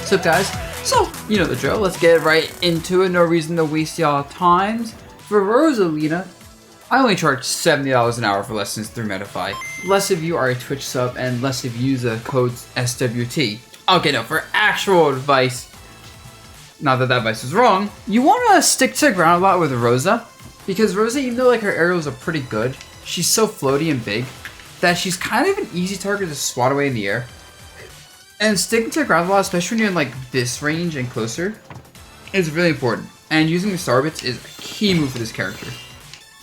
So guys, you know the drill, let's get right into it, no reason to waste y'all times. For Rosalina, I only charge $70 an hour for lessons through METAFY. Less of you are a Twitch sub and less of you use the code SWT. Okay, no, for actual advice, not that that advice is wrong, you want to stick to the ground a lot with Rosa, because Rosa, even though like her aerials are pretty good, she's so floaty and big that she's kind of an easy target to swat away in the air. And sticking to the ground a lot, especially when you're in like this range and closer, is really important. And using the star bits is a key move for this character.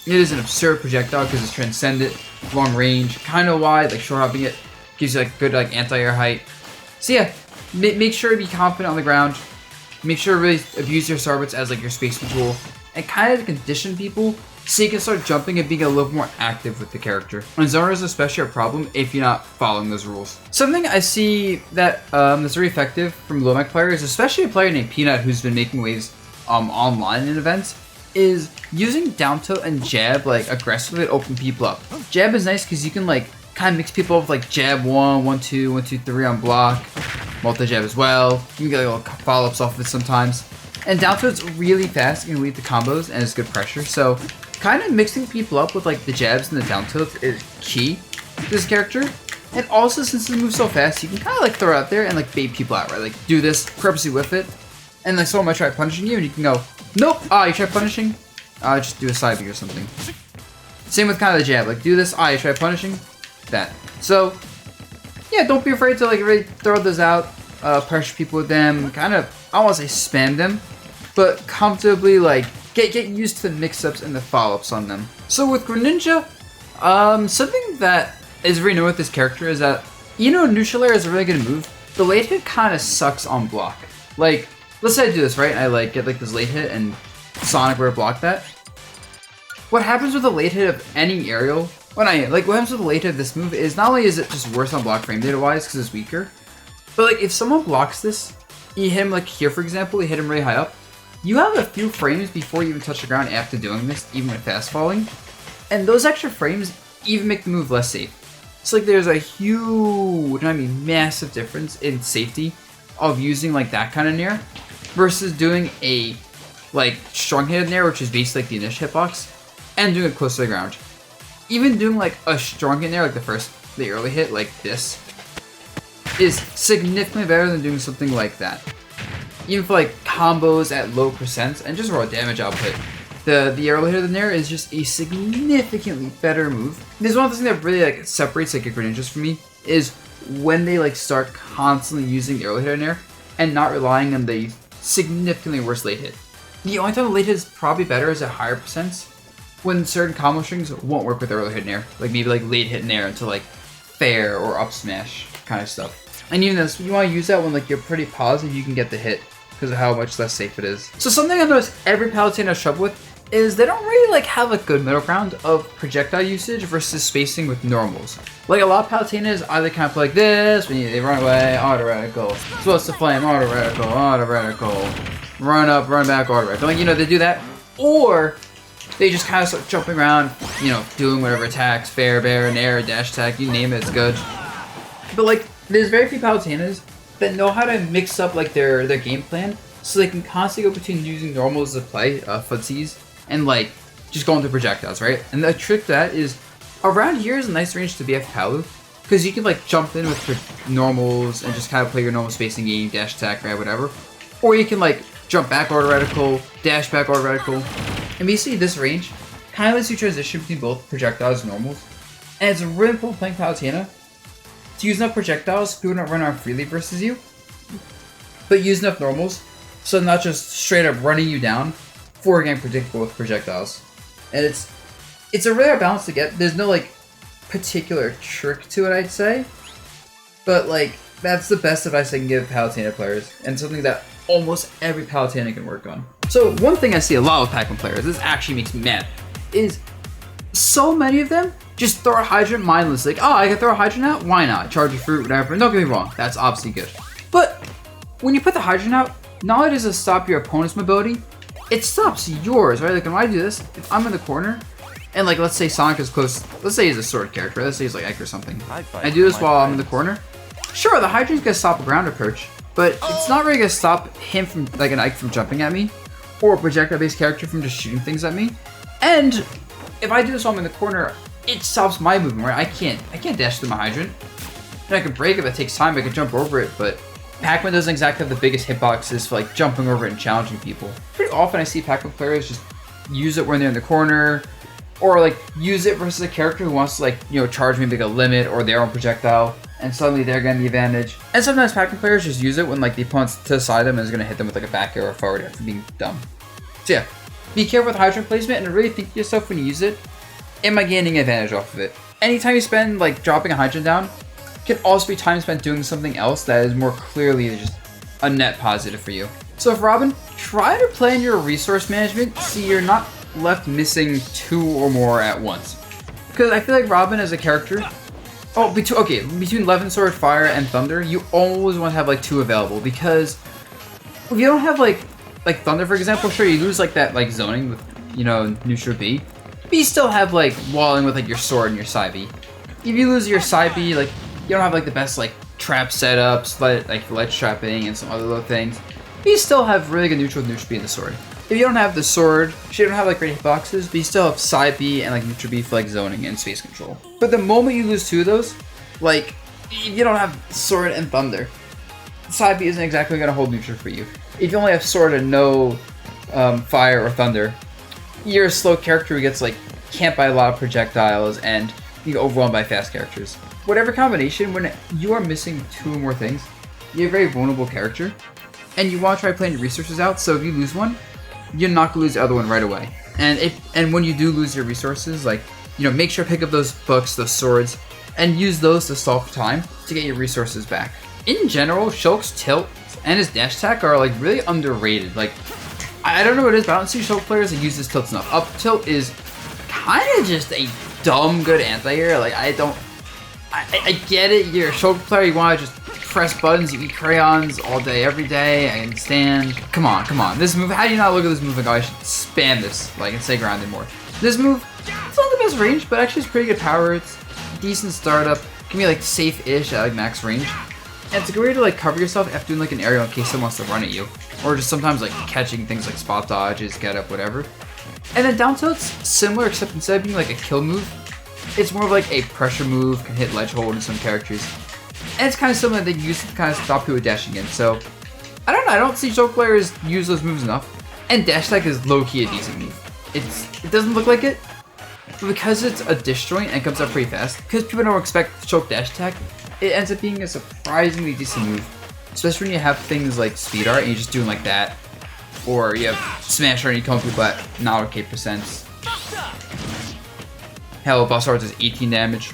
It is an absurd projectile because it's transcendent, long range, kind of wide, like short hopping it gives you like good like anti-air height. So yeah, make sure to be confident on the ground. Make sure to really abuse your star bits as like your spacing tool, and kind of condition people so you can start jumping and being a little more active with the character. And zoner is especially a problem if you're not following those rules. Something I see that that's very effective from low mech players, especially a player named Peanut who's been making waves online in events, is using down tilt and jab like aggressively to open people up. Jab is nice because you can like kind of mix people up with like jab 1, 1, 2, 1, 2, 3 on block, multi jab as well. You can get like, little follow-ups off of it sometimes. And down tilt's really fast, you can lead the combos and it's good pressure. So kind of mixing people up with like the jabs and the down tilts is key to this character. And also since it moves so fast, you can kind of like throw it out there and like bait people out, right? Like do this, purposely whiff it, and like someone might try punishing you and you can go, nope, you try punishing, just do a side B or something. Same with kind of the jab, like do this, you try punishing, that. So yeah, don't be afraid to like really throw those out, pressure people with them, kind of, I don't want to say spam them, but comfortably like get used to the mix-ups and the follow-ups on them. So with Greninja, something that is very new with this character is that, you know, neutral air is a really good move. The late hit kind of sucks on block. Like, let's say I do this, right? I like get like this late hit and Sonic were to block that. What happens with the late hit of any aerial, what happens with the late hit of this move is not only is it just worse on block frame data wise because it's weaker, but like if someone blocks this, you hit him like here for example, you hit him really high up, you have a few frames before you even touch the ground after doing this, even with fast falling. And those extra frames even make the move less safe. So like there's a huge, I mean massive difference in safety of using like that kind of nair versus doing a like strong hit nair, which is basically like the initial hitbox, and doing it close to the ground. Even doing like a strong hit nair, like the early hit like this, is significantly better than doing something like that. Even for like combos at low percents and just raw damage output, the early hit of the nair is just a significantly better move. This is one of the things that really like separates like Greninjas for me, is when they like start constantly using the early hit of nair and not relying on the significantly worse late hit. The only time the late hit is probably better is at higher percents, when certain combo strings won't work with early hit nair, like maybe like late hit nair into like fair or up smash kind of stuff. And even this, you want to use that when like you're pretty positive you can get the hit because of how much less safe it is. So something I've noticed every Palutena has trouble with is they don't really like have a good middle ground of projectile usage versus spacing with normals. Like a lot of Palutenas either kind of play like this, when they run away, auto reticle, supposed to flame, auto reticle, run up, run back, auto reticle. Like, you know, they do that. Or they just kind of start jumping around, you know, doing whatever attacks, fair, bear, nair, dash attack, you name it, it's good. But like, there's very few Palutenas that know how to mix up like their game plan so they can constantly go between using normals to play footsies and like just going to projectiles, right? And the trick to that is around here is a nice range to BF Palu because you can like jump in with normals and just kind of play your normal spacing game, dash attack, right, whatever. Or you can like jump back auto reticle, dash back auto reticle, and basically this range kind of lets you transition between both projectiles and normals. And it's really cool playing Palutena to use enough projectiles so people don't run around freely versus you, but use enough normals so not just straight up running you down for getting predictable with projectiles. And it's a rare balance to get. There's no like particular trick to it, I'd say, but like that's the best advice I can give Palutena players and something that almost every Palutena can work on. So one thing I see a lot with PAC-MAN players, this actually makes me mad, is so many of them just throw a hydrant mindless. Like, I can throw a hydrant out? Why not? Charge a fruit, whatever. And don't get me wrong, that's obviously good. But when you put the hydrant out, not only does it stop your opponent's mobility, it stops yours, right? Like when I do this, if I'm in the corner, and like let's say Sonic is close, let's say he's a sword character, let's say he's like Ike or something. I do this while I'm in the corner. Sure, the Hydran's gonna stop a ground approach, but it's not really gonna stop him from, like an Ike from jumping at me, or a projectile-based character from just shooting things at me. And if I do this while I'm in the corner, it stops my movement, right? I can't dash through my Hydrant. And I can break it, but it takes time, I can jump over it, but Pac-Man doesn't exactly have the biggest hitboxes for like jumping over it and challenging people. Pretty often I see Pac-Man players just use it when they're in the corner, or like use it versus a character who wants to like, you know, charge maybe like a limit or their own projectile, and suddenly they're getting the advantage. And sometimes Pac-Man players just use it when like the opponent's to the side of them and is going to hit them with like a back air or forward air for being dumb. So yeah, be careful with Hydrant placement and really think to yourself when you use it, am I gaining advantage off of it? Anytime you spend like dropping a Hydrant down, can also be time spent doing something else that is more clearly just a net positive for you. So for Robin, try to plan your resource management so you're not left missing 2 or more at once. Because I feel like Robin as a character, between Levin Sword, Fire, and Thunder, you always want to have like 2 available, because if you don't have like Thunder, for example, sure, you lose like that like zoning with, you know, neutral B, but you still have like walling with like your sword and your side B. If you lose your side B, like you don't have like the best like trap setups, like ledge trapping and some other little things, but you still have really good neutral with neutral B and the sword. If you don't have the sword, you don't have like great hitboxes, but you still have side B and like neutral B for like zoning and space control. But the moment you lose 2 of those, like if you don't have sword and thunder, side B isn't exactly going to hold neutral for you. If you only have sword and no fire or thunder, you're a slow character who gets like camped by a lot of projectiles and you get overwhelmed by fast characters. Whatever combination, when you are missing 2 or more things, you're a very vulnerable character, and you want to try playing your resources out, so if you lose one, you're not going to lose the other one right away. And when you do lose your resources, like, you know, make sure to pick up those books, those swords, and use those to stall for time to get your resources back. In general, Shulk's tilt and his dash attack are like really underrated. Like, I don't know what it is, but I don't see Shulk players that use his tilts enough. Up tilt is kind of just a dumb good anti-air. Like, I get it, you're a Shulk player, you want to just press buttons, you eat crayons all day, every day, I understand. Come on. This move, how do you not look at this move and go, I should spam this, like, and stay grounded more. This move, it's not the best range, but actually it's pretty good power. It's decent startup, can be like safe-ish at like max range. And it's a good way to like cover yourself after doing like an aerial in case someone wants to run at you. Or just sometimes like catching things like spot dodges, get up, whatever. And then down tilt's similar, except instead of being like a kill move, it's more of like a pressure move, can hit ledge hold in some characters. And it's kind of similar, they use it to kind of stop people dashing in. So, I don't know, I don't see Shulk players use those moves enough. And dash attack is low-key a decent move. It doesn't look like it, but because it's a disjoint and comes up pretty fast, because people don't expect Shulk dash attack, it ends up being a surprisingly decent move. Especially when you have things like speed art and you're just doing like that. Or you have smash art and you come people at not okay percents. Hell, boss art does 18 damage.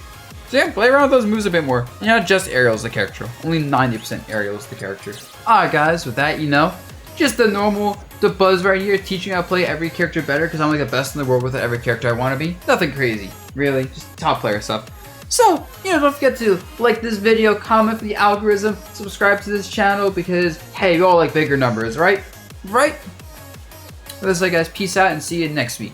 So yeah, play around with those moves a bit more. And not just aerial is the character. Only 90% aerial is the character. Alright guys, with that, you know, just the normal, the buzz right here, teaching how to play every character better because I'm like the best in the world with every character I want to be. Nothing crazy, really, just top player stuff. So, you know, don't forget to like this video, comment for the algorithm, subscribe to this channel because, hey, we all like bigger numbers, right? Right? With this, guys, peace out and see you next week.